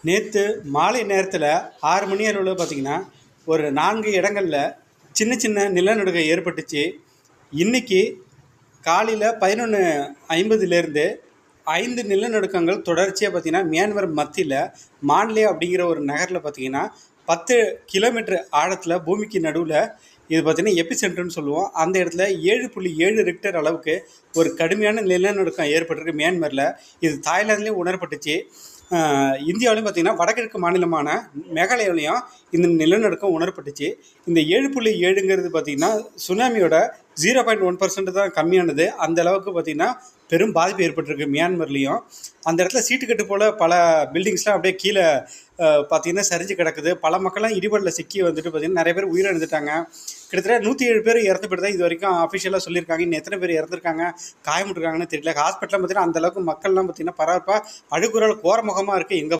நேற்று மாலை நேரத்தில் 6 மணி அளவில் பார்த்திங்கன்னா ஒரு 4 இடங்களில் சின்ன சின்ன நிலநடுக்கம் ஏற்பட்டுச்சு. இன்றைக்கி காலையில் 11:50லேருந்து 5 நிலநடுக்கங்கள் தொடர்ச்சியாக பார்த்திங்கன்னா மியான்மர் மத்தியில் மான்லே அப்படிங்கிற ஒரு நகரில் பார்த்திங்கன்னா 10 கிலோமீட்டர் ஆழத்தில் பூமிக்கு நடுவில் இது பார்த்திங்கன்னா எபி சென்டர்னு சொல்லுவோம். அந்த இடத்துல 7.7 ரிக்டர் அளவுக்கு ஒரு கடுமையான நிலநடுக்கம் ஏற்பட்டிருக்கு மியான்மரில். இது தாய்லாந்துலேயும் உணரப்பட்டுச்சு. இந்தியாவிலையும் பார்த்திங்கன்னா வடகிழக்கு மாநிலமான மேகாலயாவிலையும் இந்த நிலநடுக்கம் உணரப்பட்டுச்சு. இந்த 7.7ங்கிறது பார்த்திங்கன்னா சுனாமியோட 0.1% தான் கம்மியானது. அந்த அளவுக்கு பார்த்திங்கன்னா பெரும் பாதிப்பு ஏற்பட்டிருக்கு மியான்மர்லேயும். அந்த இடத்துல சீட்டுக்கட்டு போல் பல பில்டிங்ஸ்லாம் அப்படியே கீழே பார்த்திங்கன்னா சரிஞ்சு கிடக்குது. பல மக்கள்லாம் இடிபடில் சிக்கி வந்துட்டு பார்த்திங்கன்னா நிறைய பேர் உயிரிழந்துட்டாங்க. கிட்டத்தட்ட 107 பேர் இறந்து போய்ட்டு தான் இது வரைக்கும் அஃபிஷியலாக சொல்லியிருக்காங்க. இன்னும் எத்தனை பேர் இறந்துருக்காங்க, காயமுட்டுருக்காங்கன்னு தெரியல. ஹாஸ்பிட்டலாம் பார்த்திங்கன்னா அந்தளவுக்கு மக்கள்லாம் பார்த்திங்கன்னா பரபரப்பாக அழுகுறல் கோரமுகமாக இருக்குது. எங்கே